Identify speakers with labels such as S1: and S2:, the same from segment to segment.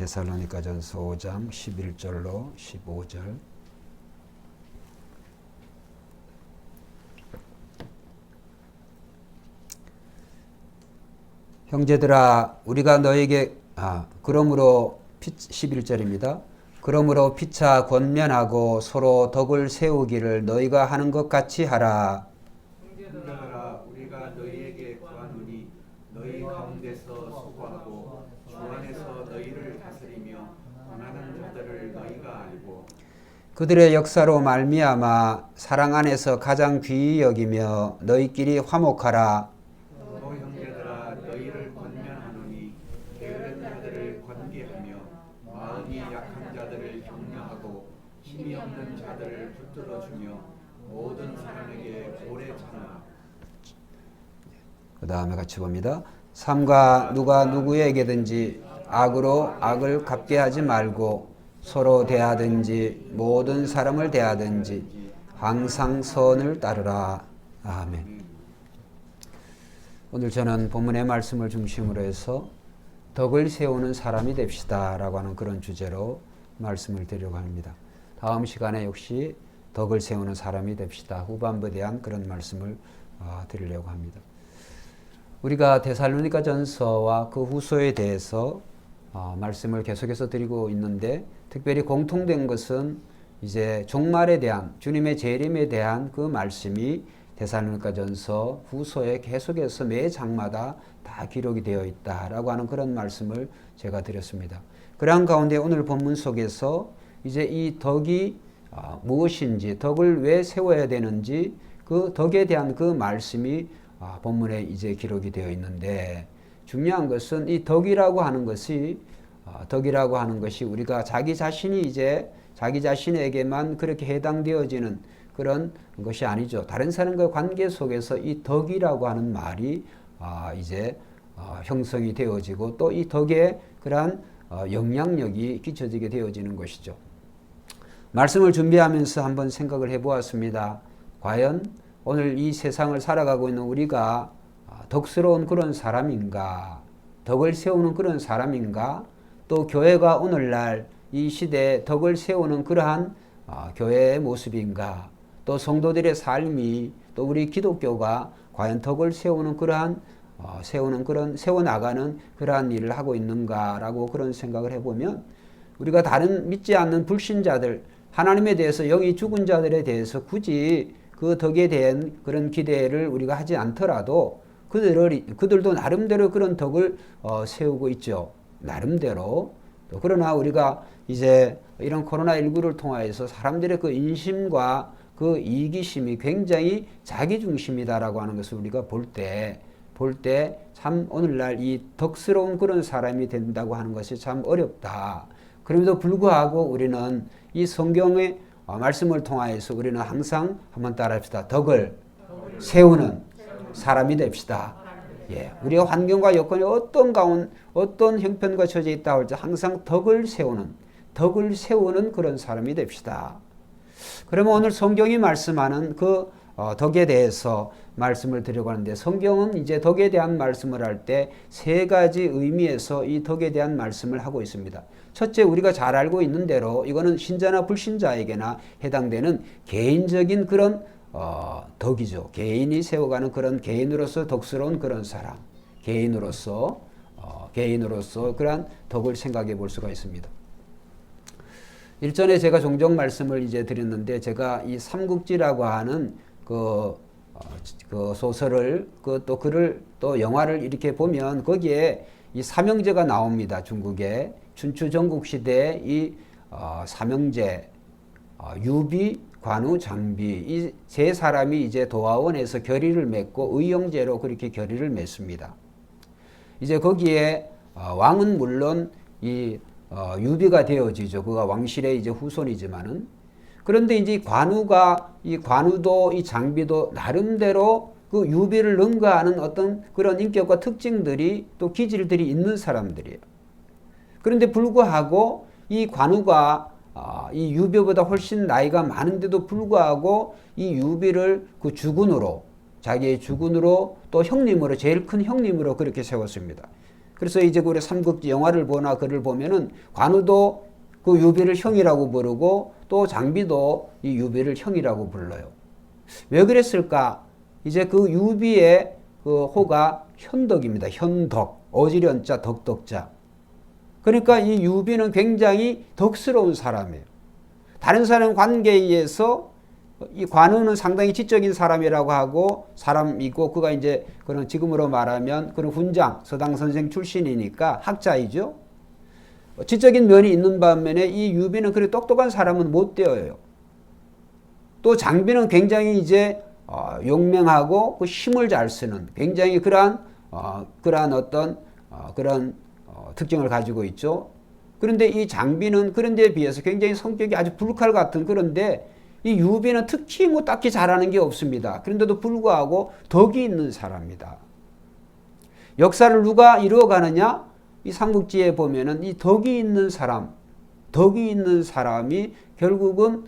S1: 데살로니가전서 5장 11절로 15절. 형제들아 우리가 너에게 그러므로 11절입니다. 그러므로 피차 권면하고 서로 덕을 세우기를 너희가 하는 것 같이 하라.
S2: 형제들아 우리가 너희에게 구하노니 너희 가운데서 수고하고 주 안에서 너희를 다스리며 권하는 자들을 너희가 알고
S1: 그들의 역사로 말미암아 사랑 안에서 가장 귀히 여기며 너희끼리 화목하라.
S2: 또 형제들아 너희를 권면하노니 게으른 자들을 권계하며 마음이 약한 자들을 격려하고 힘이 없는 자들을 붙들어주며 모든 사람에게 오래 참아.
S1: 그 다음에 같이 봅니다. 삼가 누가 누구에게든지 악으로 악을 갚게 하지 말고 서로 대하든지 모든 사람을 대하든지 항상 선을 따르라. 아멘. 오늘 저는 본문의 말씀을 중심으로 해서 덕을 세우는 사람이 됩시다 라고 하는 그런 주제로 말씀을 드리려고 합니다. 다음 시간에 역시 덕을 세우는 사람이 됩시다. 후반부에 대한 그런 말씀을 드리려고 합니다. 우리가 데살로니가 전서와 그 후서에 대해서 말씀을 계속해서 드리고 있는데 특별히 공통된 것은 이제 종말에 대한 주님의 재림에 대한 그 말씀이 데살로니가 전서 후서에 계속해서 매 장마다 다 기록이 되어 있다라고 하는 그런 말씀을 제가 드렸습니다. 그러한 가운데 오늘 본문 속에서 이제 이 덕이 무엇인지 덕을 왜 세워야 되는지 그 덕에 대한 그 말씀이 본문에 이제 기록이 되어 있는데 중요한 것은 이 덕이라고 하는 것이 우리가 자기 자신이 이제 자기 자신에게만 그렇게 해당되어지는 그런 것이 아니죠. 다른 사람과 관계 속에서 이 덕이라고 하는 말이 이제 형성이 되어지고 또 이 덕에 그러한 영향력이 끼쳐지게 되어지는 것이죠. 말씀을 준비하면서 한번 생각을 해보았습니다. 과연 오늘 이 세상을 살아가고 있는 우리가 덕스러운 그런 사람인가? 덕을 세우는 그런 사람인가? 또 교회가 오늘날 이 시대에 덕을 세우는 그러한 교회의 모습인가? 또 성도들의 삶이 또 우리 기독교가 과연 덕을 세우는 그러한 세워나가는 그러한 일을 하고 있는가라고 그런 생각을 해보면 우리가 다른 믿지 않는 불신자들 하나님에 대해서 영이 죽은 자들에 대해서 굳이 그 덕에 대한 그런 기대를 우리가 하지 않더라도 그들도 나름대로 그런 덕을 세우고 있죠. 나름대로. 그러나 우리가 이제 이런 코로나19를 통하여서 사람들의 그 인심과 그 이기심이 굉장히 자기중심이다라고 하는 것을 우리가 볼 때 참 오늘날 이 덕스러운 그런 사람이 된다고 하는 것이 참 어렵다. 그럼에도 불구하고 우리는 이 성경의 말씀을 통하여서 우리는 항상 한번 따라합시다. 덕을 세우는 사람이 됩시다. 예, 우리의 환경과 여건이 어떤 형편과 처져 있다 할지 항상 덕을 세우는 그런 사람이 됩시다. 그러면 오늘 성경이 말씀하는 그 덕에 대해서 말씀을 드리려고 하는데 성경은 이제 덕에 대한 말씀을 할 때 세 가지 의미에서 이 덕에 대한 말씀을 하고 있습니다. 첫째, 우리가 잘 알고 있는 대로 이거는 신자나 불신자에게나 해당되는 개인적인 그런 덕이죠. 개인이 세워가는 그런 개인으로서 덕스러운 그런 사람, 개인으로서 그러한 덕을 생각해 볼 수가 있습니다. 일전에 제가 종종 말씀을 이제 드렸는데 제가 이 삼국지라고 하는 그 소설을 또 글을 또 영화를 이렇게 보면 거기에 이 삼형제가 나옵니다. 중국의 춘추 전국 시대에 이 삼형제 유비, 관우, 장비 이 세 사람이 이제 도화원에서 결의를 맺고 의형제로 그렇게 결의를 맺습니다. 이제 거기에 왕은 물론 이 유비가 되어지죠. 그가 왕실의 이제 후손이지만은 그런데 이제 관우도 이 장비도 나름대로 그 유비를 능가하는 어떤 그런 인격과 특징들이 또 기질들이 있는 사람들이에요. 그런데 불구하고 이 관우가 이 유비보다 훨씬 나이가 많은데도 불구하고 이 유비를 그 주군으로 자기의 주군으로 또 형님으로 제일 큰 형님으로 그렇게 세웠습니다. 그래서 이제 우리 삼국지 영화를 보나 글을 보면은 관우도 그 유비를 형이라고 부르고 또 장비도 이 유비를 형이라고 불러요. 왜 그랬을까? 이제 그 유비의 그 호가 현덕입니다. 현덕. 어지련자 덕덕자. 그러니까 이 유비는 굉장히 덕스러운 사람이에요. 다른 사람 관계에 의해서 이 관우는 상당히 지적인 사람이라고 하고 사람이고 그가 이제 그런 지금으로 말하면 그런 훈장, 서당 선생 출신이니까 학자이죠. 지적인 면이 있는 반면에 이 유비는 그렇게 똑똑한 사람은 못 되어요. 또 장비는 굉장히 이제 용맹하고 그 힘을 잘 쓰는 굉장히 그러한 어떤 그런 특징을 가지고 있죠. 그런데 이 장비는 그런 데에 비해서 굉장히 성격이 아주 불칼 같은 그런데 이 유비는 특히 뭐 딱히 잘하는 게 없습니다. 그런데도 불구하고 덕이 있는 사람이다. 역사를 누가 이루어가느냐? 이 삼국지에 보면은 이 덕이 있는 사람이 결국은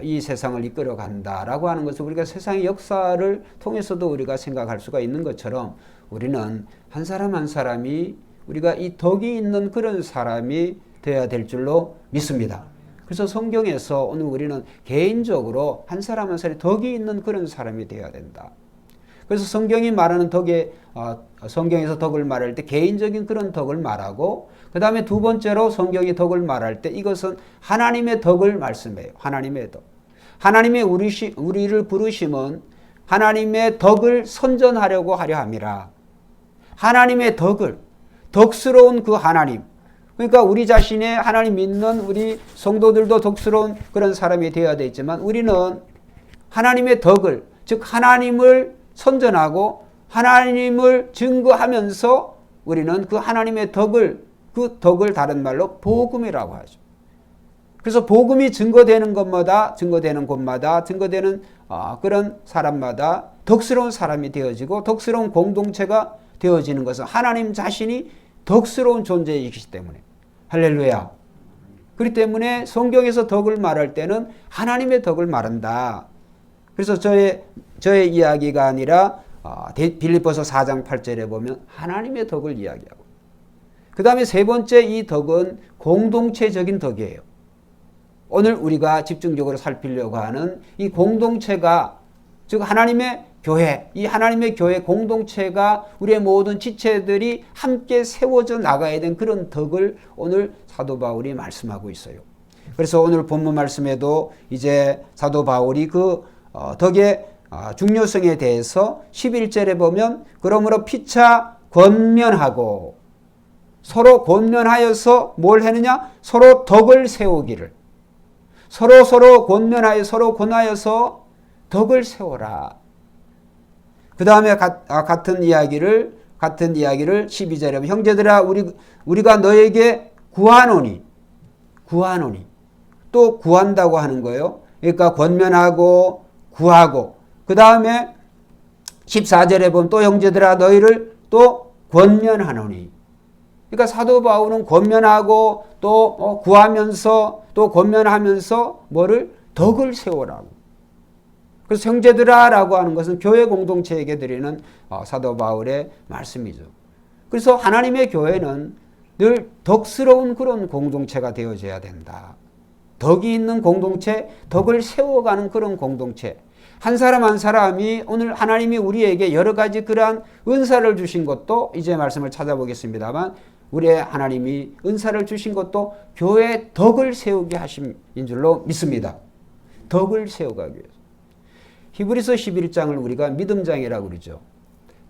S1: 이 세상을 이끌어 간다라고 하는 것을 우리가 세상의 역사를 통해서도 우리가 생각할 수가 있는 것처럼 우리는 한 사람 한 사람이 우리가 이 덕이 있는 그런 사람이 되어야 될 줄로 믿습니다. 그래서 성경에서 오늘 우리는 개인적으로 한 사람 한 사람이 덕이 있는 그런 사람이 되어야 된다. 그래서 성경이 말하는 성경에서 덕을 말할 때 개인적인 그런 덕을 말하고 그 다음에 두 번째로 성경이 덕을 말할 때 이것은 하나님의 덕을 말씀해요. 하나님의 덕. 하나님의 우리를 부르심은 하나님의 덕을 선전하려고 하려 함이라. 하나님의 덕스러운 그 하나님. 그러니까 우리 자신의 하나님 믿는 우리 성도들도 덕스러운 그런 사람이 되어야 되지만 우리는 하나님의 덕을, 즉 하나님을 선전하고 하나님을 증거하면서 우리는 그 하나님의 그 덕을 다른 말로 복음이라고 하죠. 그래서 복음이 증거되는 곳마다 증거되는 그런 사람마다 덕스러운 사람이 되어지고 덕스러운 공동체가 되어지는 것은 하나님 자신이 덕스러운 존재이기 때문에 할렐루야. 그렇기 때문에 성경에서 덕을 말할 때는 하나님의 덕을 말한다. 그래서 저의 이야기가 아니라 빌립보서 4장 8절에 보면 하나님의 덕을 이야기하고 그 다음에 세 번째 이 덕은 공동체적인 덕이에요. 오늘 우리가 집중적으로 살피려고 하는 이 공동체가 즉 하나님의 교회, 이 하나님의 교회 공동체가 우리의 모든 지체들이 함께 세워져 나가야 되는 그런 덕을 오늘 사도 바울이 말씀하고 있어요. 그래서 오늘 본문 말씀에도 이제 사도 바울이 그 덕의 중요성에 대해서 11절에 보면 그러므로 피차 권면하고 서로 권면하여서 뭘 했느냐? 서로 덕을 세우기를. 서로 권면하여 서로 권하여서 덕을 세워라. 그 다음에 같은 이야기를 12절에 보면 형제들아 우리가 너에게 구하노니 또 구한다고 하는 거예요. 그러니까 권면하고 구하고 그 다음에 14절에 보면 또 형제들아 너희를 또 권면하노니 그러니까 사도 바울은 권면하고 또 구하면서 또 권면하면서 뭐를 덕을 세우라고. 그래서 형제들아 라고 하는 것은 교회 공동체에게 드리는 사도 바울의 말씀이죠. 그래서 하나님의 교회는 늘 덕스러운 그런 공동체가 되어져야 된다. 덕이 있는 공동체, 덕을 세워가는 그런 공동체. 한 사람 한 사람이 오늘 하나님이 우리에게 여러 가지 그러한 은사를 주신 것도 이제 말씀을 찾아보겠습니다만 우리의 하나님이 은사를 주신 것도 교회의 덕을 세우게 하심인 줄로 믿습니다. 덕을 세워가기 위해서. 히브리서 11장을 우리가 믿음장이라고 그러죠.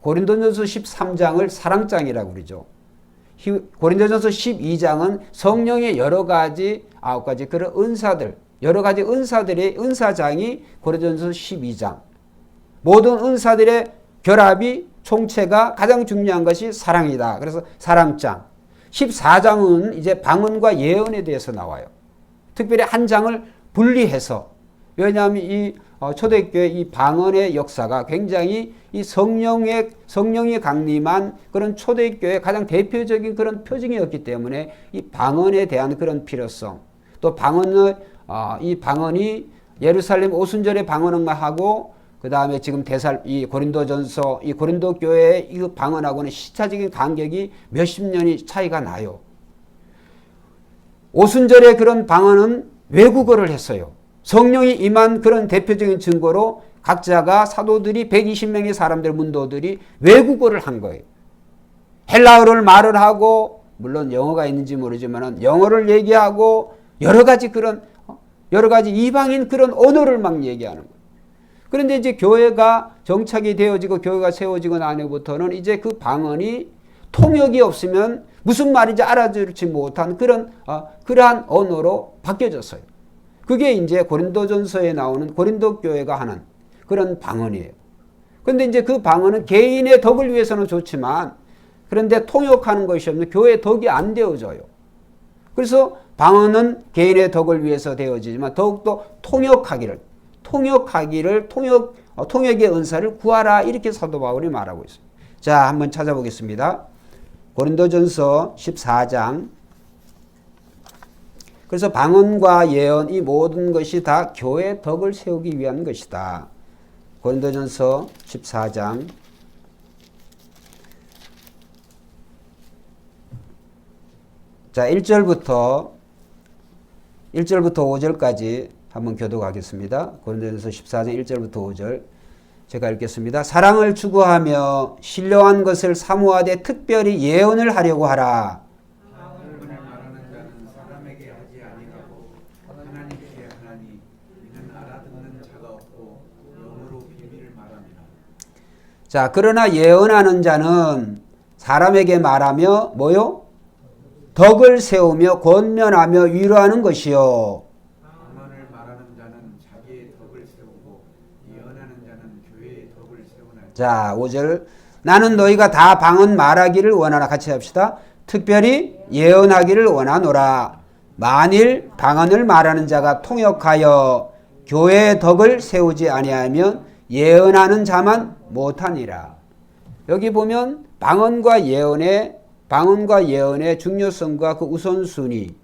S1: 고린도전서 13장을 사랑장이라고 그러죠. 고린도전서 12장은 성령의 여러 가지 9가지 그런 은사들, 여러 가지 은사들의 은사장이 고린도전서 12장. 모든 은사들의 결합이 총체가 가장 중요한 것이 사랑이다. 그래서 사랑장. 14장은 이제 방언과 예언에 대해서 나와요. 특별히 한 장을 분리해서 왜냐하면 이 초대교회 이 방언의 역사가 굉장히 이 성령이 강림한 그런 초대교회 가장 대표적인 그런 표징이었기 때문에 이 방언에 대한 그런 필요성 또 이 방언이 예루살렘 오순절에 방언응하고 그 다음에 지금 이 고린도전서, 이 고린도 교회의 이 방언하고는 시차적인 간격이 몇십 년이 차이가 나요. 오순절의 그런 방언은 외국어를 했어요. 성령이 임한 그런 대표적인 증거로 각자가 사도들이 120명의 사람들, 문도들이 외국어를 한 거예요. 헬라어를 말을 하고, 물론 영어가 있는지 모르지만 영어를 얘기하고, 여러 가지 이방인 그런 언어를 막 얘기하는 거예요. 그런데 이제 교회가 정착이 되어지고 교회가 세워지고 난 후부터는 이제 그 방언이 통역이 없으면 무슨 말인지 알아듣지 못한 그러한 언어로 바뀌어졌어요. 그게 이제 고린도전서에 나오는 고린도 교회가 하는 그런 방언이에요. 그런데 이제 그 방언은 개인의 덕을 위해서는 좋지만, 그런데 통역하는 것이 없는 교회의 덕이 안 되어져요. 그래서 방언은 개인의 덕을 위해서 되어지지만 더욱더 통역의 은사를 구하라, 이렇게 사도 바울이 말하고 있어요. 자, 한번 찾아보겠습니다. 고린도전서 14장. 그래서 방언과 예언, 이 모든 것이 다 교회의 덕을 세우기 위한 것이다. 고린도전서 14장. 자, 1절부터 5절까지 한번 교독하겠습니다. 고린도전서 14장 1절부터 5절. 제가 읽겠습니다. 사랑을 추구하며 신령한 것을 사모하되 특별히 예언을 하려고 하라.
S2: 방언을 말하는 자는 사람에게 하지 아니하고 하나님께 하나니 이는 알아듣는 자가 없고 영으로 비밀을 말합니다.
S1: 자, 그러나 예언하는 자는 사람에게 말하며 뭐요? 덕을 세우며 권면하며 위로하는 것이요.
S2: 방언을 말하는 자는 자기의 덕을 세우고 예언하는 자는 교회의 덕을 세우나니.
S1: 자, 5절. 나는 너희가 다 방언 말하기를 원하나. 같이 합시다. 특별히 예언하기를 원하노라. 만일 방언을 말하는 자가 통역하여 교회의 덕을 세우지 아니하면 예언하는 자만 못하니라. 여기 보면 방언과 예언의 중요성과 그 우선순위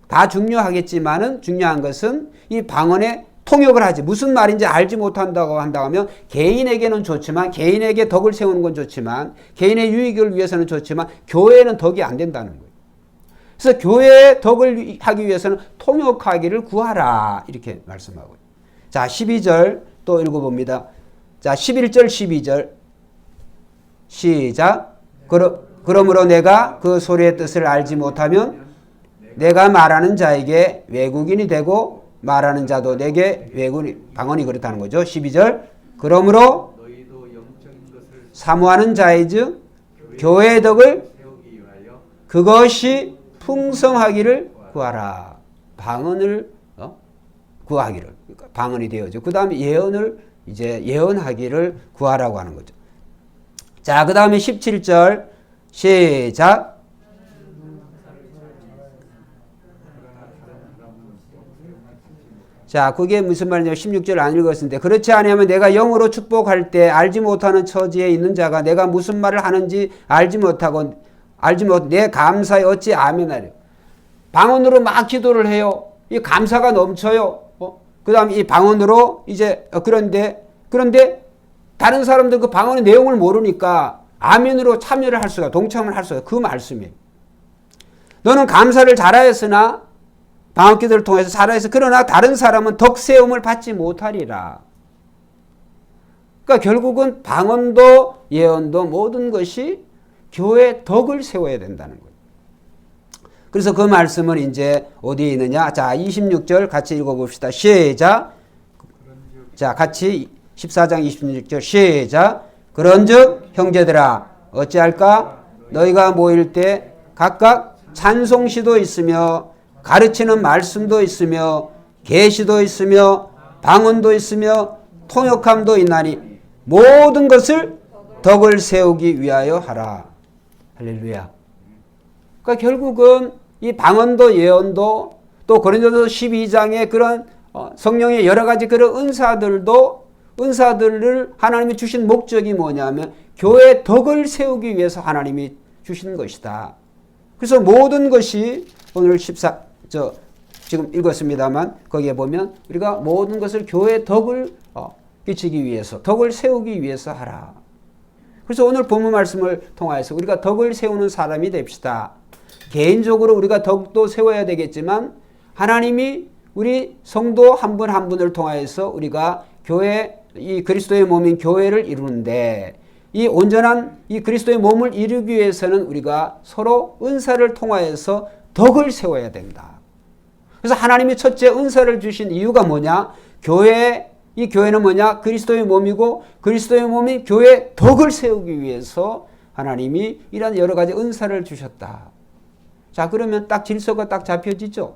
S1: 다 중요하겠지만은 중요한 것은 이 방언의 통역을 하지, 무슨 말인지 알지 못한다고 한다면 개인에게는 좋지만, 개인에게 덕을 세우는 건 좋지만, 개인의 유익을 위해서는 좋지만 교회에는 덕이 안 된다는 거예요. 그래서 교회의 덕을 하기 위해서는 통역하기를 구하라, 이렇게 말씀하고요. 자, 12절 또 읽어봅니다. 자, 11절 12절 시작. 그러므로 내가 그 소리의 뜻을 알지 못하면 내가 말하는 자에게 외국인이 되고 말하는 자도 내게 방언이 그렇다는 거죠. 12절. 그러므로
S2: 너희도 영적인 것을
S1: 사모하는 자이즉 교회의 덕을
S2: 세우기 위하여
S1: 그것이 풍성하기를 구하라. 방언을 구하기를, 그러니까 방언이 되어져. 그 다음에 예언을 이제 예언하기를 구하라고 하는 거죠. 자, 그 다음에 17절 시작. 자, 그게 무슨 말이냐면 16절 안 읽었는데, 그렇지 아니하면 내가 영으로 축복할 때 알지 못하는 처지에 있는 자가 내가 무슨 말을 하는지 알지 못하고 내 감사에 어찌 아멘하려. 방언으로 막 기도를 해요. 이 감사가 넘쳐요. 그 다음 이 방언으로 이제 그런데 다른 사람들 그 방언의 내용을 모르니까 아멘으로 참여를 할 수가, 동참을 할 수가, 그 말씀이에요. 너는 감사를 잘하였으나 방언기도를 통해서 잘하였어. 그러나 다른 사람은 덕세움을 받지 못하리라. 그러니까 결국은 방언도 예언도 모든 것이 교회의 덕을 세워야 된다는 거예요. 그래서 그 말씀은 이제 어디에 있느냐? 자, 26절 같이 읽어봅시다. 시작. 자, 같이 14장 26절 시작. 그런즉 형제들아 어찌할까? 너희가 모일 때 각각 찬송시도 있으며 가르치는 말씀도 있으며 계시도 있으며 방언도 있으며 통역함도 있나니 모든 것을 덕을 세우기 위하여 하라. 할렐루야. 그러니까 결국은 이 방언도 예언도 또 고린도서 12장의 그런 성령의 여러 가지 그런 은사들을 하나님이 주신 목적이 뭐냐면 교회의 덕을 세우기 위해서 하나님이 주신 것이다. 그래서 모든 것이 오늘 지금 읽었습니다만 거기에 보면 우리가 모든 것을 교회의 덕을 끼치기 위해서, 덕을 세우기 위해서 하라. 그래서 오늘 본문 말씀을 통하여서 우리가 덕을 세우는 사람이 됩시다. 개인적으로 우리가 덕도 세워야 되겠지만 하나님이 우리 성도 한 분 한 분을 통하여서 우리가 교회, 이 그리스도의 몸인 교회를 이루는데 이 온전한 이 그리스도의 몸을 이루기 위해서는 우리가 서로 은사를 통하여서 덕을 세워야 된다. 그래서 하나님이 첫째 은사를 주신 이유가 뭐냐? 이 교회는 뭐냐? 그리스도의 몸이고 그리스도의 몸이 교회의 덕을 세우기 위해서 하나님이 이런 여러 가지 은사를 주셨다. 자, 그러면 딱 질서가 딱 잡혀지죠.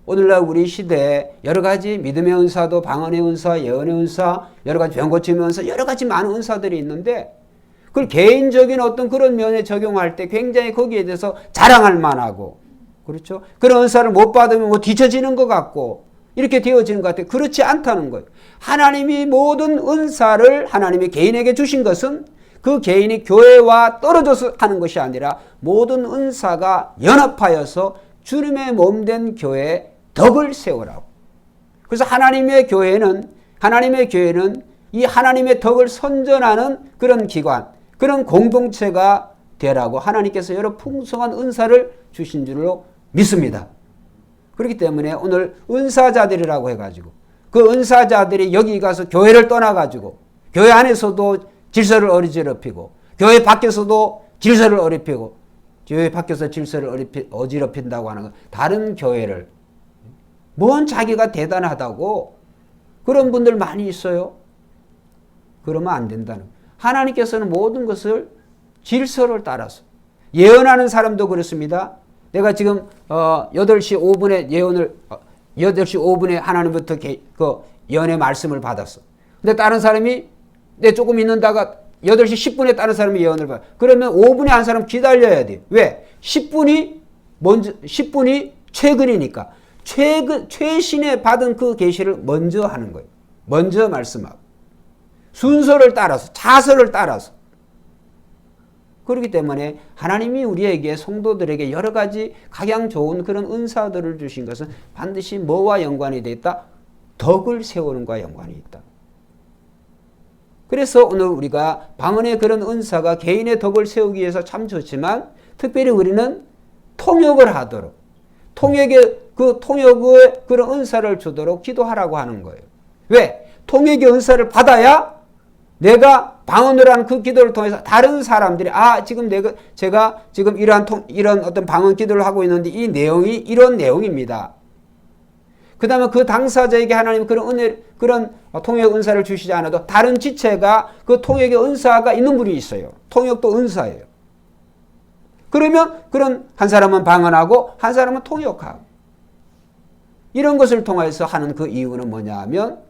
S1: 오늘날 우리 시대에 여러 가지 믿음의 은사도 방언의 은사, 예언의 은사, 여러 가지 병 고침의 은사, 여러 가지 많은 은사들이 있는데 그걸 개인적인 어떤 그런 면에 적용할 때 굉장히 거기에 대해서 자랑할 만하고, 그렇죠? 그런 은사를 못 받으면 뭐 뒤처지는 것 같고 이렇게 되어지는 것 같아요. 그렇지 않다는 거예요. 하나님이 모든 은사를 하나님이 개인에게 주신 것은 그 개인이 교회와 떨어져서 하는 것이 아니라 모든 은사가 연합하여서 주님의 몸된 교회에 덕을 세우라고. 그래서 하나님의 교회는 이 하나님의 덕을 선전하는 그런 기관, 그런 공동체가 되라고 하나님께서 여러 풍성한 은사를 주신 줄로 믿습니다. 그렇기 때문에 오늘 은사자들이라고 해가지고 그 은사자들이 여기 가서 교회를 떠나가지고 교회 안에서도 질서를 어지럽히고 교회 밖에서도 질서를 어지럽히고 교회 밖에서 질서를 어지럽힌다고 하는 건 다른 교회를 뭔 자기가 대단하다고 그런 분들 많이 있어요. 그러면 안 된다는 거예요. 하나님께서는 모든 것을 질서를 따라서 예언하는 사람도 그렇습니다. 내가 지금 8시 5분에 예언을 8시 5분에 하나님부터 그 예언의 말씀을 받았어. 근데 다른 사람이 내 조금 있는다가 8시 10분에 다른 사람이 예언을 받아. 그러면 5분에 한 사람 기다려야 돼. 왜? 10분이 최근이니까. 최신에 받은 그 계시를 먼저 하는 거예요. 먼저 말씀하고. 순서를 따라서, 차서를 따라서. 그렇기 때문에 하나님이 우리에게 성도들에게 여러 가지 각양 좋은 그런 은사들을 주신 것은 반드시 뭐와 연관이 되어 있다? 덕을 세우는 것과 연관이 있다. 그래서 오늘 우리가 방언의 그런 은사가 개인의 덕을 세우기 위해서 참 좋지만 특별히 우리는 통역을 하도록 통역의 그런 은사를 주도록 기도하라고 하는 거예요. 왜? 통역의 은사를 받아야 내가 방언을 하는 그 기도를 통해서 다른 사람들이 제가 지금 이런 어떤 방언 기도를 하고 있는데 이 내용이 이런 내용입니다. 그 다음에 그 당사자에게 하나님 그런 통역 은사를 주시지 않아도 다른 지체가 그 통역의 은사가 있는 분이 있어요. 통역도 은사예요. 그러면 그런 한 사람은 방언하고 한 사람은 통역하고 이런 것을 통해서 하는 그 이유는 뭐냐 하면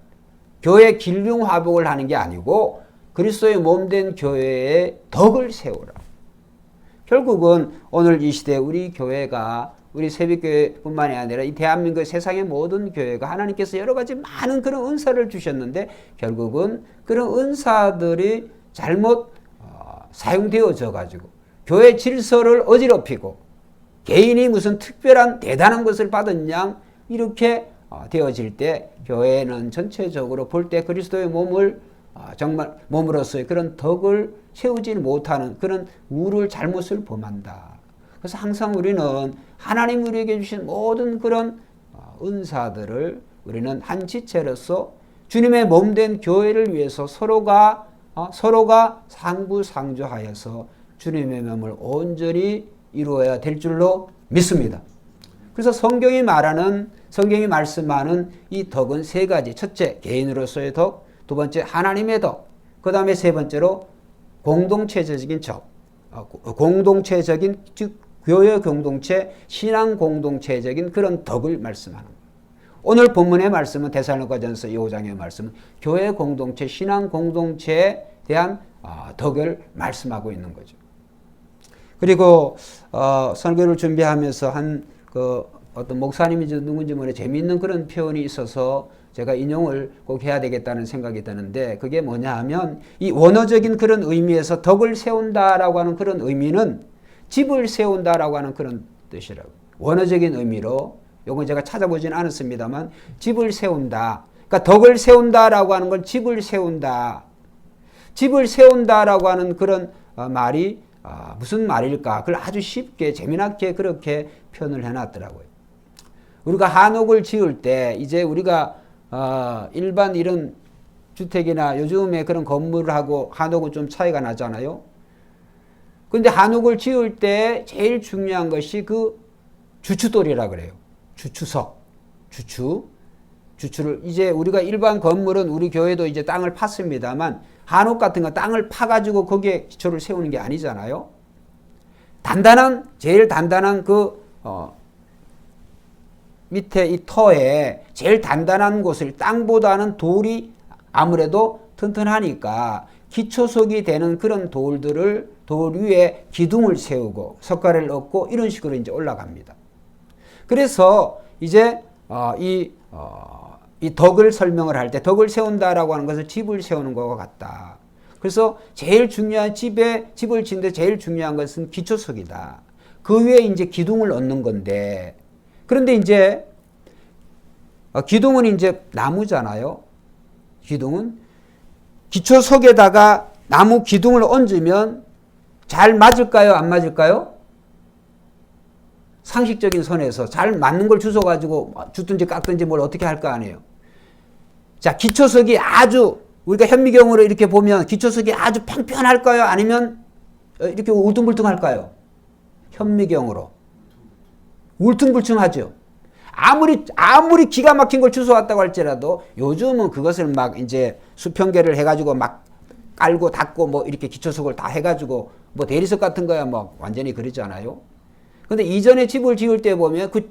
S1: 교회 길흉화복을 하는 게 아니고 그리스도의 몸된 교회의 덕을 세우라. 결국은 오늘 이 시대에 우리 교회가 우리 새벽교회뿐만이 아니라 이 대한민국 세상의 모든 교회가 하나님께서 여러 가지 많은 그런 은사를 주셨는데 결국은 그런 은사들이 잘못 사용되어져 가지고 교회 질서를 어지럽히고 개인이 무슨 특별한 대단한 것을 받은 양 이렇게 되어질 때 교회는 전체적으로 볼 때 그리스도의 몸을 정말 몸으로서의 그런 덕을 세우지 못하는 그런 우를 잘못을 범한다. 그래서 항상 우리는 하나님 우리에게 주신 모든 그런 은사들을 우리는 한 지체로서 주님의 몸된 교회를 위해서 서로가 상부상조하여서 주님의 몸을 온전히 이루어야 될 줄로 믿습니다. 그래서 성경이 말씀하는 이 덕은 세 가지. 첫째, 개인으로서의 덕. 두 번째, 하나님의 덕. 그 다음에 세 번째로 공동체적인 즉 교회 공동체, 신앙 공동체적인 그런 덕을 말씀하는 거예요. 오늘 본문의 말씀은 데살로니가전서 5장의 말씀은 교회 공동체, 신앙 공동체에 대한 덕을 말씀하고 있는 거죠. 그리고 설교를 준비하면서 어떤 목사님인지 누군지 모르는 재미있는 그런 표현이 있어서 제가 인용을 꼭 해야 되겠다는 생각이 드는데 그게 뭐냐 하면 이 원어적인 그런 의미에서 덕을 세운다라고 하는 그런 의미는 집을 세운다라고 하는 그런 뜻이라고. 원어적인 의미로 요건 제가 찾아보진 않았습니다만 집을 세운다. 그러니까 덕을 세운다라고 하는 건 집을 세운다. 집을 세운다라고 하는 그런 말이 무슨 말일까? 그걸 아주 쉽게 재미나게 그렇게 표현을 해놨더라고요. 우리가 한옥을 지을 때 이제 우리가 일반 이런 주택이나 요즘에 그런 건물하고 한옥은 좀 차이가 나잖아요. 근데 한옥을 지을 때 제일 중요한 것이 그 주추돌이라 그래요. 주추석, 주추를 이제 우리가 일반 건물은 우리 교회도 이제 땅을 팠습니다만 한옥 같은 거 땅을 파가지고 거기에 기초를 세우는 게 아니잖아요. 제일 단단한 그 밑에 이 터에 제일 단단한 곳을 땅보다는 돌이 아무래도 튼튼하니까 기초석이 되는 그런 돌 위에 기둥을 세우고 석가래를 넣고 이런 식으로 이제 올라갑니다. 그래서 이제 이 덕을 설명을 할 때 덕을 세운다라고 하는 것을 집을 세우는 것과 같다. 그래서 제일 중요한 집을 짓는데 제일 중요한 것은 기초석이다. 그 위에 이제 기둥을 얻는 건데, 그런데 이제 기둥은 이제 나무잖아요. 기둥은 기초석에다가 나무 기둥을 얹으면 잘 맞을까요? 안 맞을까요? 상식적인 선에서 잘 맞는 걸 주워가지고 주든지 깎든지 뭘 어떻게 할 거 아니에요. 자, 기초석이 아주 우리가 현미경으로 이렇게 보면 기초석이 아주 평평할까요? 아니면 이렇게 울퉁불퉁할까요? 현미경으로 울퉁불퉁하죠. 아무리 기가 막힌 걸 주워왔다고 할지라도 요즘은 그것을 막 이제 수평계를 해가지고 막 깔고 닫고 뭐 이렇게 기초석을 다 해가지고 뭐 대리석 같은 거야 뭐 완전히 그러지 않아요? 근데 이전에 집을 지을 때 보면 그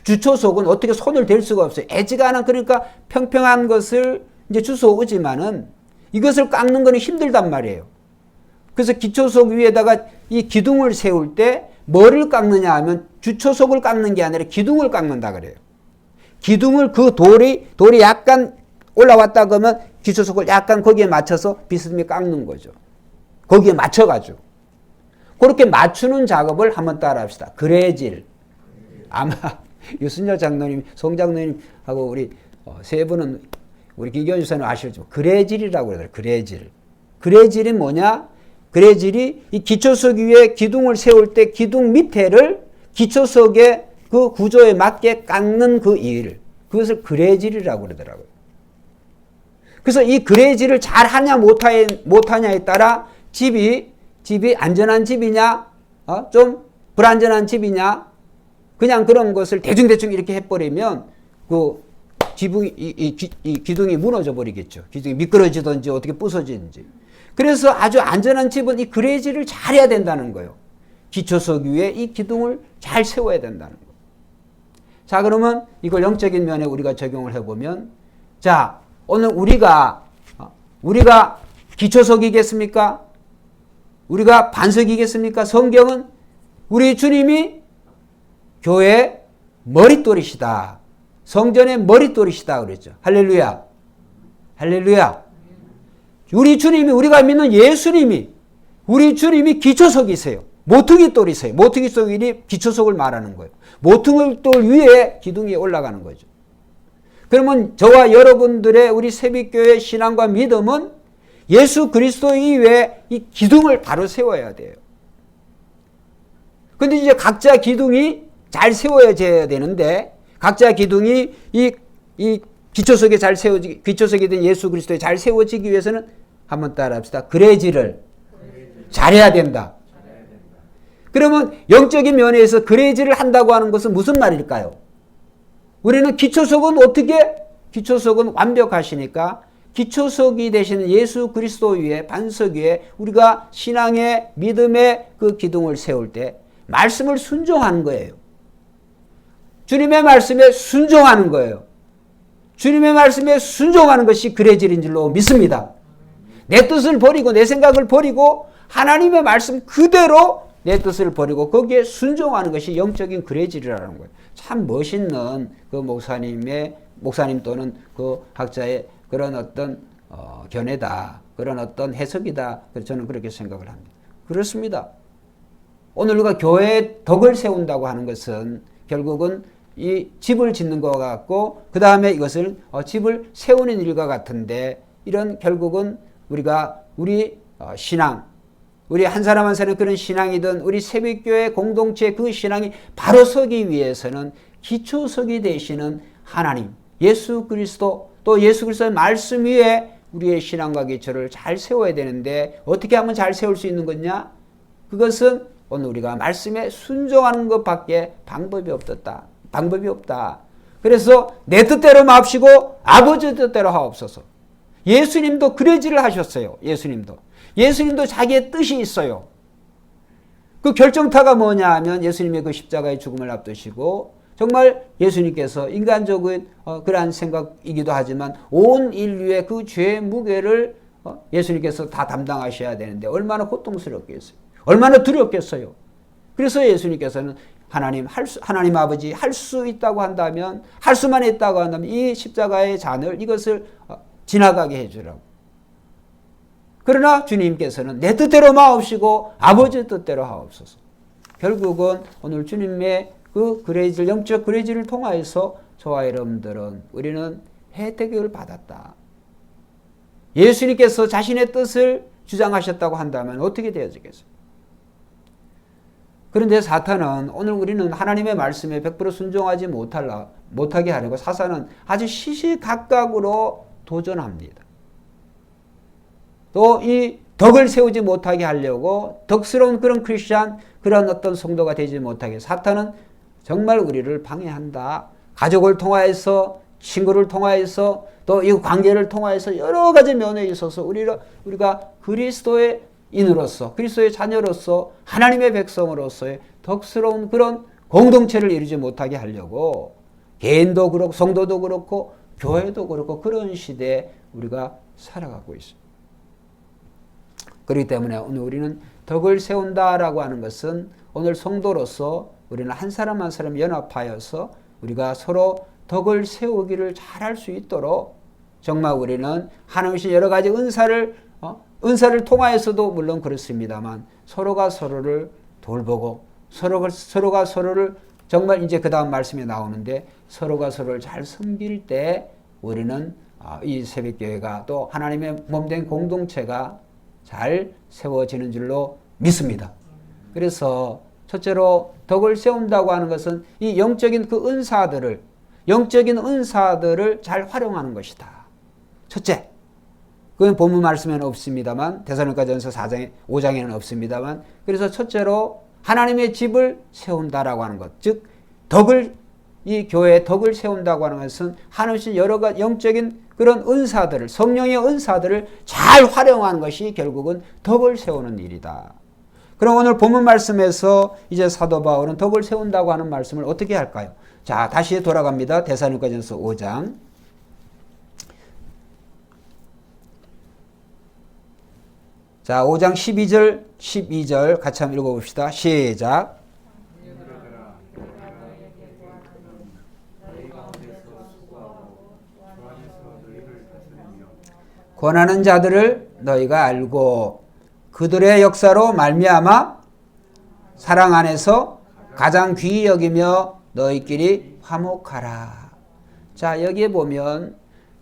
S1: 주초석은 어떻게 손을 댈 수가 없어요. 애지간한 그러니까 평평한 것을 이제 주워오지만은 이것을 깎는 거는 힘들단 말이에요. 그래서 기초석 위에다가 이 기둥을 세울 때 뭐를 깎느냐 하면 주초석을 깎는 게 아니라 기둥을 깎는다 그래요. 기둥을 그 돌이 약간 올라왔다 그러면 기초석을 약간 거기에 맞춰서 비스듬히 깎는 거죠. 거기에 맞춰가지고. 그렇게 맞추는 작업을 한번 따라 합시다. 그래질. 아마 유순열 장로님, 송 장로님하고 우리 세 분은 우리 김기현 주사님 아시죠? 그래질이라고 그러더라고요. 그래질. 그래질이 뭐냐? 그래질이 이 기초석 위에 기둥을 세울 때 기둥 밑에를 기초석의 그 구조에 맞게 깎는 그 일. 그것을 그래질이라고 그러더라고요. 그래서 이 그래질을 잘 하냐 못하냐에 따라 집이 안전한 집이냐, 좀 불안전한 집이냐, 그냥 그런 것을 대충 이렇게 해버리면 그 이 기둥이 무너져 버리겠죠. 기둥이 미끄러지든지 어떻게 부서지든지. 그래서 아주 안전한 집은 이 그래질을 잘 해야 된다는 거예요. 기초석 위에 이 기둥을 잘 세워야 된다는 거예요. 자, 그러면 이걸 영적인 면에 우리가 적용을 해보면, 자, 오늘 우리가 기초석이겠습니까? 우리가 반석이겠습니까? 성경은 우리 주님이 교회 머릿돌이시다. 성전의 머릿돌이시다 그랬죠. 할렐루야. 할렐루야. 우리가 믿는 예수님이 우리 주님이 기초석이세요. 모퉁이돌이세요. 모퉁이돌이 기초석을 말하는 거예요. 모퉁이돌 위에 기둥이 올라가는 거죠. 그러면 저와 여러분들의 우리 새빛교회 신앙과 믿음은 예수 그리스도 이외에 이 기둥을 바로 세워야 돼요. 근데 이제 각자 기둥이 잘 세워져야 되는데, 각자 기둥이 이 기초석에 기초석이 된 예수 그리스도에 잘 세워지기 위해서는 한번 따라 합시다. 그래질을 잘해야 된다. 그러면 영적인 면에서 그래질을 한다고 하는 것은 무슨 말일까요? 우리는 기초석은 기초석은 완벽하시니까 기초석이 되시는 예수 그리스도 위에 반석 위에 우리가 신앙의 믿음의 그 기둥을 세울 때 말씀을 순종하는 거예요. 주님의 말씀에 순종하는 거예요. 주님의 말씀에 순종하는 것이 그래질인 줄로 믿습니다. 내 뜻을 버리고 내 생각을 버리고 하나님의 말씀 그대로 내 뜻을 버리고 거기에 순종하는 것이 영적인 그래질이라는 거예요. 참 멋있는 그 목사님 또는 그 학자의 그런 어떤 견해다. 그런 어떤 해석이다. 저는 그렇게 생각을 합니다. 그렇습니다. 오늘 우리가 교회에 덕을 세운다고 하는 것은 결국은 이 집을 짓는 것 같고 그 다음에 이것을 집을 세우는 일과 같은데 이런 결국은 우리가 우리 신앙 우리 한 사람 한 사람 그런 신앙이든 우리 새벽교회 공동체 그 신앙이 바로 서기 위해서는 기초석이 되시는 하나님 예수 그리스도 또 예수 그리스도의 말씀 위에 우리의 신앙과 기초를 잘 세워야 되는데 어떻게 하면 잘 세울 수 있는 거냐? 그것은 오늘 우리가 말씀에 순종하는 것밖에 방법이 없다. 그래서 내 뜻대로 마옵시고 아버지 뜻대로 하옵소서. 예수님도 그래지를 하셨어요. 예수님도 자기의 뜻이 있어요. 그 결정타가 뭐냐 하면 예수님의 그 십자가의 죽음을 앞두시고 정말 예수님께서 인간적인 그러한 생각이기도 하지만 온 인류의 그 죄의 무게를 예수님께서 다 담당하셔야 되는데 얼마나 고통스럽겠어요. 얼마나 두렵겠어요. 그래서 예수님께서는 하나님 아버지 할 수 있다고 한다면 할 수만 있다고 한다면 이 십자가의 잔을 이것을 지나가게 해주라고. 그러나 주님께서는 내 뜻대로 마옵시고 아버지 뜻대로 하옵소서. 결국은 오늘 주님의 그 그레이즈를 영적 그레이즈를 통하여서 저와 여러분들은 우리는 혜택을 받았다. 예수님께서 자신의 뜻을 주장하셨다고 한다면 어떻게 되어지겠어요? 그런데 사탄은 오늘 우리는 하나님의 말씀에 100% 순종하지 못하게 하려고 사탄은 아주 시시각각으로 도전합니다. 또 이 덕을 세우지 못하게 하려고 덕스러운 그런 크리스찬 그런 어떤 성도가 되지 못하게 사탄은 정말 우리를 방해한다. 가족을 통하여서 친구를 통하여서 또 이 관계를 통하여서 여러 가지 면에 있어서 우리가 그리스도의 인으로서 그리스도의 자녀로서 하나님의 백성으로서의 덕스러운 그런 공동체를 이루지 못하게 하려고 개인도 그렇고 성도도 그렇고 교회도 그렇고 그런 시대에 우리가 살아가고 있습니다. 그렇기 때문에 오늘 우리는 덕을 세운다라고 하는 것은 오늘 성도로서 우리는 한 사람 한 사람 연합하여서 우리가 서로 덕을 세우기를 잘할 수 있도록 정말 우리는 하나님의 여러 가지 은사를 통하여서도 물론 그렇습니다만 서로가 서로를 돌보고 서로가 서로를 정말 이제 그 다음 말씀에 나오는데 서로가 서로를 잘 섬길 때 우리는 이 새벽교회가 또 하나님의 몸된 공동체가 잘 세워지는 줄로 믿습니다. 그래서 첫째로 덕을 세운다고 하는 것은 이 영적인 은사들을 잘 활용하는 것이다. 첫째, 그건 본문 말씀에는 없습니다만 데살로니가전서 5장에는 없습니다만 그래서 첫째로 하나님의 집을 세운다라고 하는 것, 즉 이 교회의 덕을 세운다고 하는 것은 하나님의 여러 가지 영적인 그런 은사들을 성령의 은사들을 잘 활용하는 것이 결국은 덕을 세우는 일이다. 그럼 오늘 본문 말씀에서 이제 사도 바울은 덕을 세운다고 하는 말씀을 어떻게 할까요? 자, 다시 돌아갑니다. 데살로니가전서 5장. 자, 5장 12절 같이 한번 읽어봅시다. 시작. 권하는 자들을 너희가 알고 그들의 역사로 말미암아 사랑 안에서 가장 귀히 여기며 너희끼리 화목하라. 자, 여기에 보면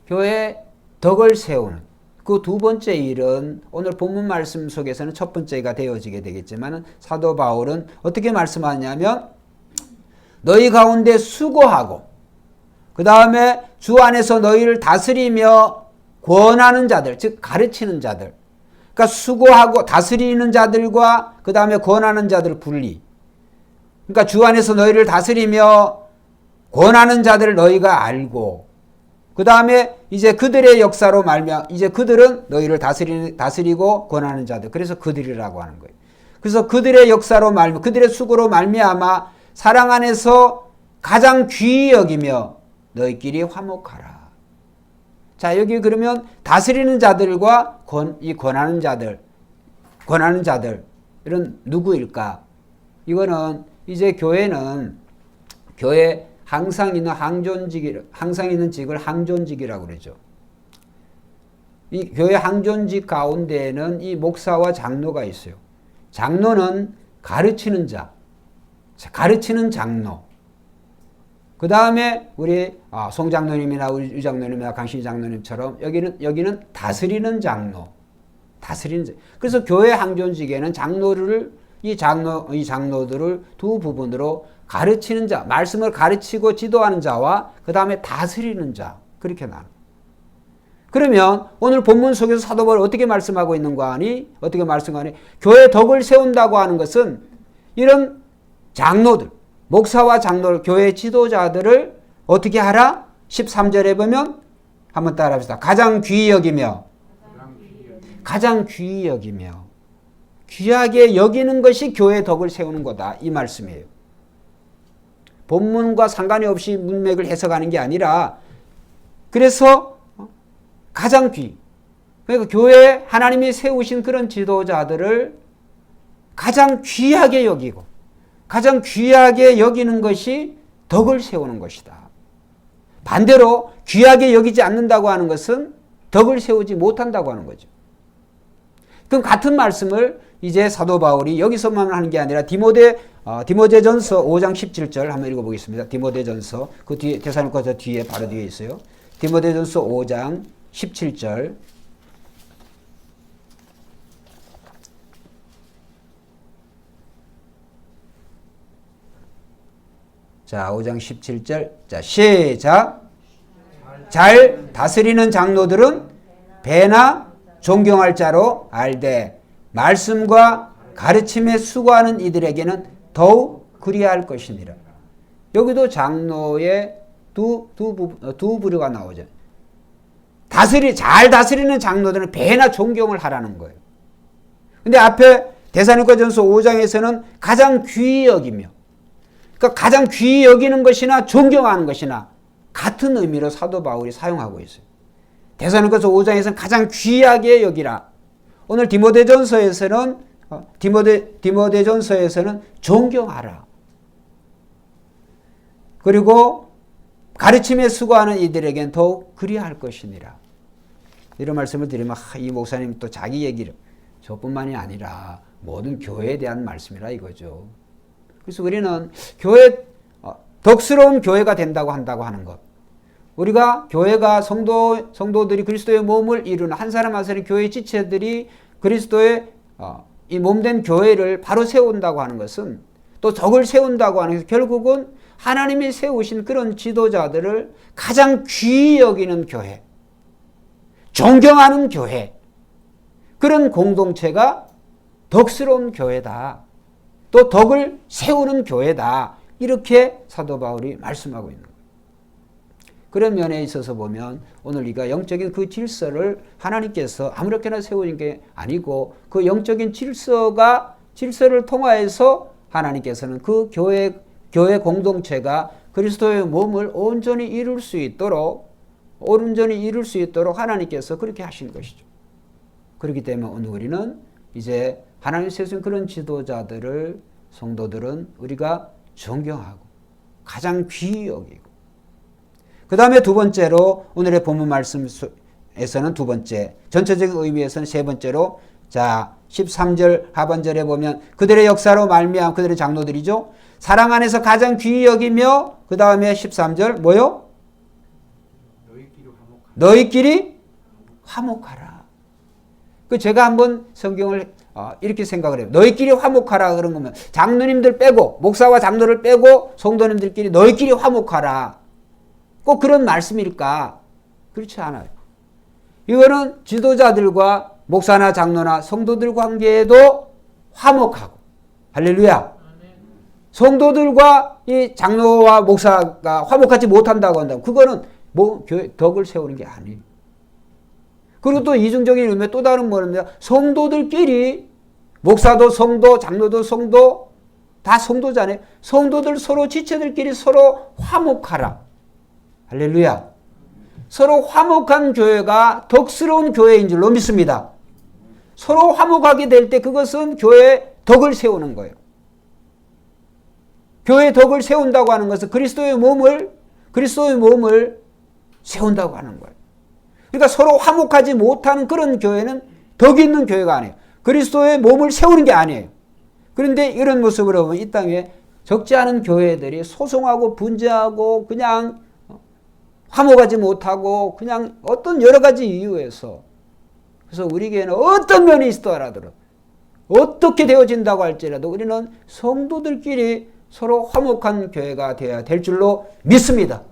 S1: 교회 덕을 세우는 그 두 번째 일은 오늘 본문 말씀 속에서는 첫 번째가 되어지게 되겠지만 사도 바울은 어떻게 말씀하냐면 너희 가운데 수고하고 그 다음에 주 안에서 너희를 다스리며 권하는 자들, 즉 가르치는 자들. 그러니까 수고하고 다스리는 자들과 그 다음에 권하는 자들 분리. 그러니까 주 안에서 너희를 다스리며 권하는 자들을 너희가 알고 그 다음에 이제 그들의 역사로 이제 그들은 너희를 다스리고 권하는 자들. 그래서 그들이라고 하는 거예요. 그래서 그들의 역사로 그들의 수고로 말미암아 사랑 안에서 가장 귀히 여기며 너희끼리 화목하라. 자, 여기 그러면 다스리는 자들과 권하는 자들은 누구일까? 이거는 이제 교회 항상 있는 직을 항존직이라고 그러죠. 이 교회 항존직 가운데에는 이 목사와 장로가 있어요. 장로는 가르치는 자, 가르치는 장로. 그 다음에 우리 송 장로님이나 우리 유 장로님이나 강신 장로님처럼 여기는 다스리는 장로. 그래서 교회 항존직에는 이 장로들을 두 부분으로 가르치는 자, 말씀을 가르치고 지도하는 자와 그 다음에 다스리는 자, 그렇게 나눠. 그러면 오늘 본문 속에서 사도 바울이 어떻게 말씀하고 있는 거 아니? 교회 덕을 세운다고 하는 것은 이런 장로들, 목사와 장로들, 교회 지도자들을 어떻게 하라? 13절에 보면 한번 따라 합시다. 가장 귀히 여기며 귀하게 여기는 것이 교회 덕을 세우는 거다. 이 말씀이에요. 본문과 상관이 없이 문맥을 해석하는 게 아니라 그래서 가장 그러니까 교회에 하나님이 세우신 그런 지도자들을 가장 귀하게 여기고 가장 귀하게 여기는 것이 덕을 세우는 것이다. 반대로 귀하게 여기지 않는다고 하는 것은 덕을 세우지 못한다고 하는 거죠. 그럼 같은 말씀을 이제 사도 바울이 여기서만 하는 게 아니라 디모데전서 5장 17절 한번 읽어보겠습니다. 디모데전서 그 뒤에 데살로니가서 뒤에 바로 뒤에 있어요. 디모데전서 5장 17절. 자, 5장 17절. 자, 시작. 잘 다스리는 장로들은 배나 존경할 자로 알되 말씀과 가르침에 수고하는 이들에게는 더욱 그리할 것이니라. 여기도 장로의 두 부류가 나오죠. 잘 다스리는 장로들은 배나 존경을 하라는 거예요. 근데 앞에 데살로니가전서 5장에서는 가장 귀히 여기며, 그러니까 가장 귀히 여기는 것이나 존경하는 것이나 같은 의미로 사도 바울이 사용하고 있어요. 데살로니가서 5장에서는 가장 귀하게 여기라. 오늘 디모데전서에서는 존경하라. 그리고 가르침에 수고하는 이들에겐 더욱 그리할 것이니라. 이런 말씀을 드리면 이 목사님 또 자기 얘기를 저뿐만이 아니라 모든 교회에 대한 말씀이라 이거죠. 그래서 우리는 덕스러운 교회가 된다고 한다고 하는 것. 우리가 교회가 성도들이 그리스도의 몸을 이루는 한 사람 한 사람 교회의 지체들이 그리스도의 이 몸된 교회를 바로 세운다고 하는 것은 또 덕을 세운다고 하는 것은 결국은 하나님이 세우신 그런 지도자들을 가장 귀히 여기는 교회, 존경하는 교회, 그런 공동체가 덕스러운 교회다. 또 덕을 세우는 교회다. 이렇게 사도 바울이 말씀하고 있는 거예요. 그런 면에 있어서 보면 오늘 우리가 영적인 그 질서를 하나님께서 아무렇게나 세우는 게 아니고 그 영적인 질서를 통하여서 하나님께서는 그 교회 공동체가 그리스도의 몸을 온전히 이룰 수 있도록 하나님께서 그렇게 하신 것이죠. 그렇기 때문에 오늘 우리는 이제 하나님 세우신 그런 지도자들을 성도들은 우리가 존경하고 가장 귀히 여기고 그 다음에 두 번째로 오늘의 본문 말씀에서는 두 번째, 전체적인 의미에서는 세 번째로 자 13절 하반절에 보면 그들의 역사로 말미암아 그들의 장로들이죠. 사랑 안에서 가장 귀히 여기며 그 다음에 13절 뭐요? 너희끼리 화목하라. 제가 한번 성경을 이렇게 생각을 해요. 너희끼리 화목하라 그런 거면 장로님들 빼고 목사와 장로를 빼고 성도님들끼리 너희끼리 화목하라. 꼭 그런 말씀일까? 그렇지 않아요. 이거는 지도자들과 목사나 장로나 성도들 관계에도 화목하고 할렐루야. 성도들과 이 장로와 목사가 화목하지 못한다고 한다면 그거는 덕을 세우는 게 아니에요. 그리고 또 이중적인 의미의 또 다른 뭐냐면 성도들끼리 목사도 성도, 장로도 성도, 다 성도잖아요. 성도들 서로 지체들끼리 서로 화목하라. 할렐루야. 서로 화목한 교회가 덕스러운 교회인 줄로 믿습니다. 서로 화목하게 될 때 그것은 교회의 덕을 세우는 거예요. 교회의 덕을 세운다고 하는 것은 그리스도의 몸을 세운다고 하는 거예요. 그러니까 서로 화목하지 못하는 그런 교회는 덕이 있는 교회가 아니에요. 그리스도의 몸을 세우는 게 아니에요. 그런데 이런 모습으로 보면 이 땅에 적지 않은 교회들이 소송하고 분쟁하고 그냥 화목하지 못하고 그냥 어떤 여러 가지 이유에서, 그래서 우리 교회는 어떤 면이 있더라도 어떻게 되어진다고 할지라도 우리는 성도들끼리 서로 화목한 교회가 되어야 될 줄로 믿습니다.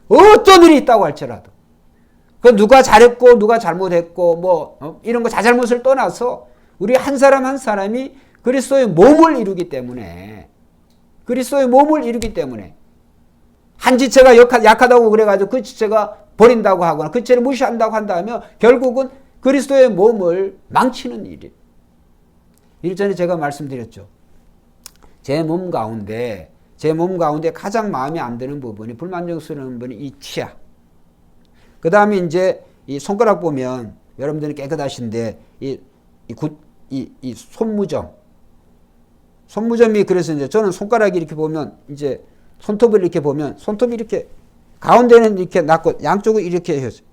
S1: 어떤 일이 있다고 할지라도. 그 누가 잘했고 누가 잘못했고 이런 거 자잘못을 떠나서 우리 한 사람 한 사람이 그리스도의 몸을 이루기 때문에, 한 지체가 약하다고 그래가지고 그 지체가 버린다고 하거나 그 지체를 무시한다고 한다면 결국은 그리스도의 몸을 망치는 일이. 일전에 제가 말씀드렸죠. 제 몸 가운데 가장 마음에 안 드는 부분이, 불만족스러운 부분이 이 치아. 그 다음에 이제 이 손가락 보면 여러분들은 깨끗하신데 이 손무점이, 그래서 이제 저는 손가락이 이렇게 보면, 이제 손톱을 이렇게 보면 손톱이 이렇게 가운데는 이렇게 낮고 양쪽을 이렇게 해서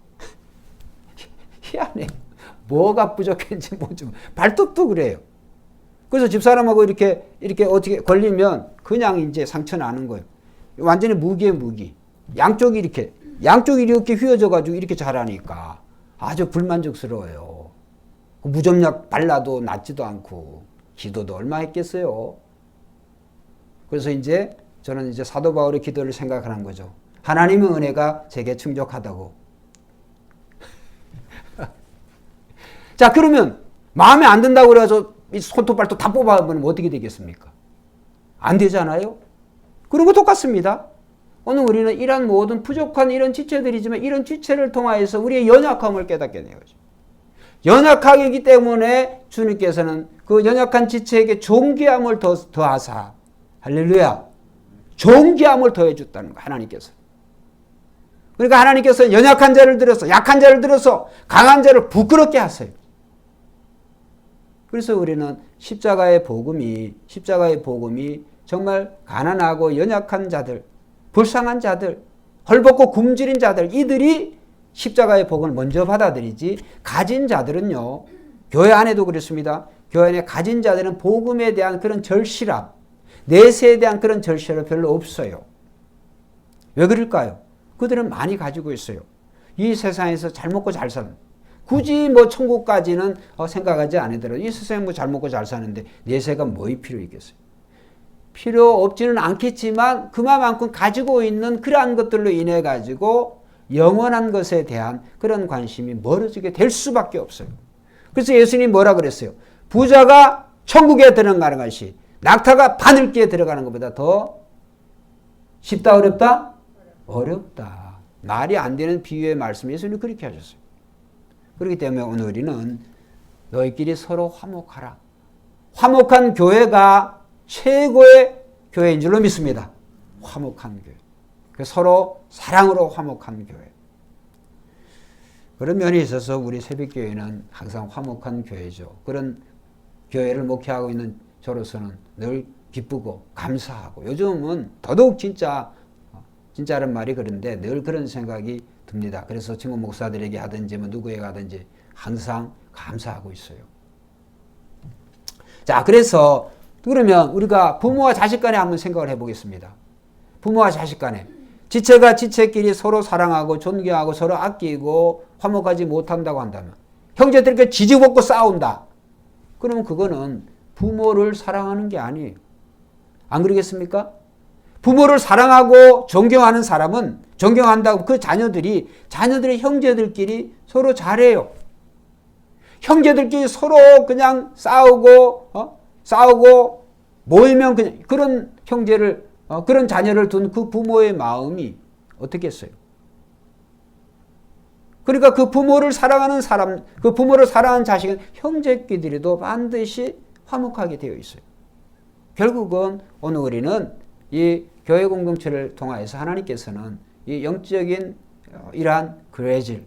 S1: 희한해. 뭐가 부족했는지 모르지만 발톱도 그래요. 그래서 집사람하고 이렇게 어떻게 걸리면 그냥 이제 상처 나는 거예요. 완전히 무기에 무기. 양쪽이 이렇게 휘어져가지고 이렇게 자라니까 아주 불만족스러워요. 무좀약 발라도 낫지도 않고 기도도 얼마 했겠어요. 그래서 이제 저는 이제 사도 바울의 기도를 생각하는 거죠. 하나님의 은혜가 제게 충족하다고. 자, 그러면 마음에 안 든다고 그래서 이 손톱 발톱 다 뽑아버리면 어떻게 되겠습니까? 안 되잖아요. 그런 거 똑같습니다. 오늘 우리는 이런 모든 부족한 이런 지체들이지만 이런 지체를 통하여서 우리의 연약함을 깨닫게 되는 거죠. 연약하기 때문에 주님께서는 그 연약한 지체에게 존귀함을 더하사, 할렐루야, 존귀함을 더해 줬다는 거예요. 하나님께서. 그러니까 하나님께서 연약한 자를 들어서, 약한 자를 들어서 강한 자를 부끄럽게 하세요. 그래서 우리는 십자가의 복음이 정말 가난하고 연약한 자들, 불쌍한 자들, 헐벗고 굶주린 자들, 이들이 십자가의 복음을 먼저 받아들이지, 가진 자들은요, 교회 안에도 그렇습니다. 교회 안에 가진 자들은 복음에 대한 그런 절실함, 내세에 대한 그런 절실함이 별로 없어요. 왜 그럴까요? 그들은 많이 가지고 있어요. 이 세상에서 잘 먹고 잘 사는, 굳이 천국까지는 생각하지 않으더라도 이 세상에 잘 먹고 잘 사는데 내세가 뭐이 필요 있겠어요? 필요 없지는 않겠지만 그만큼 가지고 있는 그러한 것들로 인해 가지고 영원한 것에 대한 그런 관심이 멀어지게 될 수밖에 없어요. 그래서 예수님이 뭐라 그랬어요? 부자가 천국에 들어가는 것이 낙타가 바늘기에 들어가는 것보다 더 쉽다, 어렵다? 어렵다. 말이 안 되는 비유의 말씀, 예수님이 그렇게 하셨어요. 그렇기 때문에 오늘 우리는 너희끼리 서로 화목하라. 화목한 교회가 최고의 교회인 줄로 믿습니다. 화목한 교회. 서로 사랑으로 화목한 교회. 그런 면에 있어서 우리 새벽교회는 항상 화목한 교회죠. 그런 교회를 목회하고 있는 저로서는 늘 기쁘고 감사하고, 요즘은 더더욱 진짜란 말이 그런데 늘 그런 생각이 듭니다. 그래서 친구 목사들에게 하든지 누구에게 하든지 항상 감사하고 있어요. 자, 그래서 그러면 우리가 부모와 자식 간에 한번 생각을 해보겠습니다. 부모와 자식 간에 지체가 지체끼리 서로 사랑하고 존경하고 서로 아끼고 화목하지 못한다고 한다면, 형제들끼리 지지볶고 싸운다. 그러면 그거는 부모를 사랑하는 게 아니에요. 안 그러겠습니까? 부모를 사랑하고 존경하는 사람은, 존경한다고 그 자녀들이 형제들끼리 서로 잘해요. 형제들끼리 서로 그냥 싸우고 모이면 그냥 그런 형제를, 그런 자녀를 둔 그 부모의 마음이 어떻겠어요? 그러니까 그 부모를 사랑하는 사람, 그 부모를 사랑하는 자식은 형제끼리도 반드시 화목하게 되어 있어요. 결국은 오늘 우리는 이 교회 공동체를 통해서 하나님께서는 이 영적인 이러한 그레질,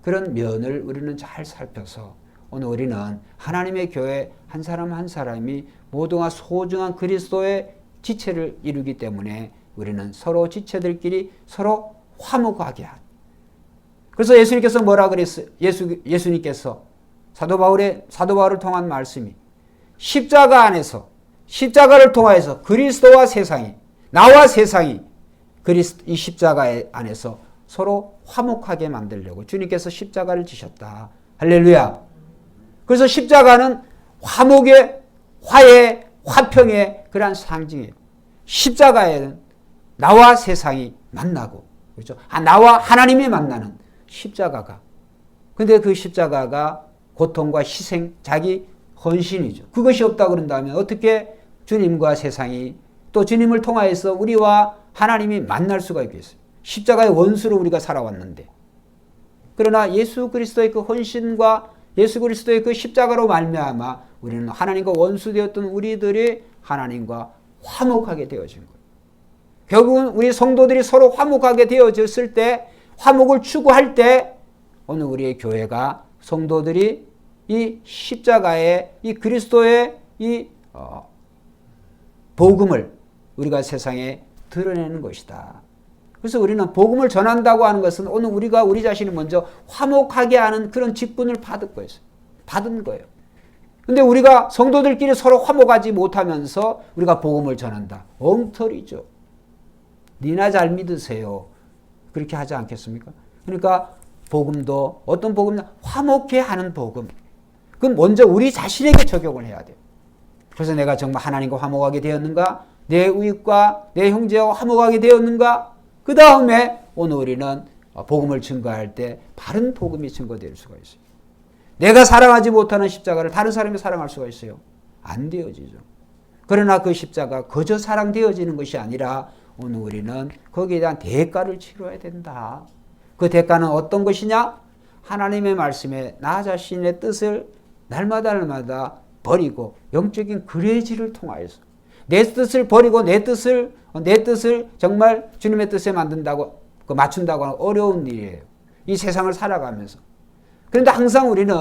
S1: 그런 면을 우리는 잘 살펴서 오늘 우리는 하나님의 교회 한 사람 한 사람이 모두가 소중한 그리스도의 지체를 이루기 때문에 우리는 서로 지체들끼리 서로 화목하게 한. 그래서 예수님께서 뭐라 그랬어요? 예수님께서 사도 바울을 통한 말씀이 십자가 안에서 십자가를 통하여서 그리스도와 세상이, 나와 세상이 이 십자가 안에서 서로 화목하게 만들려고 주님께서 십자가를 지셨다. 할렐루야. 그래서 십자가는 화목의, 화해, 화평의 그러한 상징이에요. 십자가에는 나와 세상이 만나고, 그렇죠? 나와 하나님이 만나는 십자가가. 근데 그 십자가가 고통과 희생, 자기 헌신이죠. 그것이 없다 그런다면 어떻게 주님과 세상이 또 주님을 통하여서 우리와 하나님이 만날 수가 있겠어요? 십자가의 원수로 우리가 살아왔는데. 그러나 예수 그리스도의 그 헌신과 예수 그리스도의 그 십자가로 말미암아 우리는 하나님과 원수되었던 우리들이 하나님과 화목하게 되어진 거예요. 결국은 우리 성도들이 서로 화목하게 되어졌을 때, 화목을 추구할 때 오늘 우리의 교회가, 성도들이 이 십자가의 이 그리스도의 이 복음을 우리가 세상에 드러내는 것이다. 그래서 우리는 복음을 전한다고 하는 것은 오늘 우리가 우리 자신이 먼저 화목하게 하는 그런 직분을 받은 거예요. 근데 우리가 성도들끼리 서로 화목하지 못하면서 우리가 복음을 전한다. 엉터리죠. 니나 잘 믿으세요. 그렇게 하지 않겠습니까? 그러니까 복음도 어떤 복음이냐? 화목해 하는 복음. 그건 먼저 우리 자신에게 적용을 해야 돼요. 그래서 내가 정말 하나님과 화목하게 되었는가? 내 이웃과 내 형제와 화목하게 되었는가? 그 다음에 오늘 우리는 복음을 증거할 때 바른 복음이 증거될 수가 있어요. 내가 사랑하지 못하는 십자가를 다른 사람이 사랑할 수가 있어요? 안 되어지죠. 그러나 그 십자가 그저 사랑되어지는 것이 아니라 오늘 우리는 거기에 대한 대가를 치러야 된다. 그 대가는 어떤 것이냐? 하나님의 말씀에 나 자신의 뜻을 날마다 버리고 영적인 그레지를 통하여서 내 뜻을 버리고 내 뜻을 정말 주님의 뜻에 만든다고, 맞춘다고 하는 어려운 일이에요. 이 세상을 살아가면서. 그런데 항상 우리는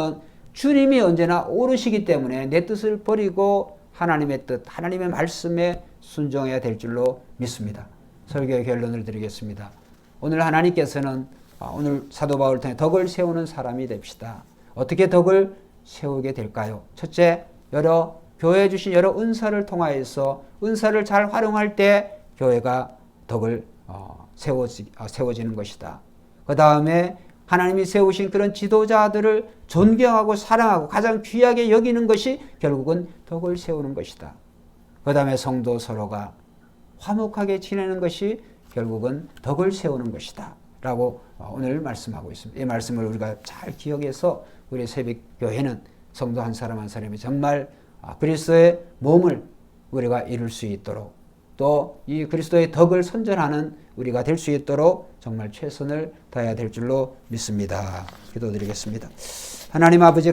S1: 주님이 언제나 오르시기 때문에 내 뜻을 버리고 하나님의 뜻, 하나님의 말씀에 순종해야 될 줄로 믿습니다. 설교의 결론을 드리겠습니다. 오늘 하나님께서는 오늘 사도 바울을 통해 덕을 세우는 사람이 됩시다. 어떻게 덕을 세우게 될까요? 첫째, 교회에 주신 여러 은사를 통하여서 은사를 잘 활용할 때 교회가 덕을 세워지는 것이다. 그 다음에 하나님이 세우신 그런 지도자들을 존경하고 사랑하고 가장 귀하게 여기는 것이 결국은 덕을 세우는 것이다. 그 다음에 성도 서로가 화목하게 지내는 것이 결국은 덕을 세우는 것이다 라고 오늘 말씀하고 있습니다. 이 말씀을 우리가 잘 기억해서 우리 새벽교회는 성도 한 사람 한 사람이 정말 그리스도의 몸을 우리가 이룰 수 있도록, 또 이 그리스도의 덕을 선전하는 우리가 될 수 있도록 정말 최선을 다해야 될 줄로 믿습니다. 기도드리겠습니다. 하나님 아버지,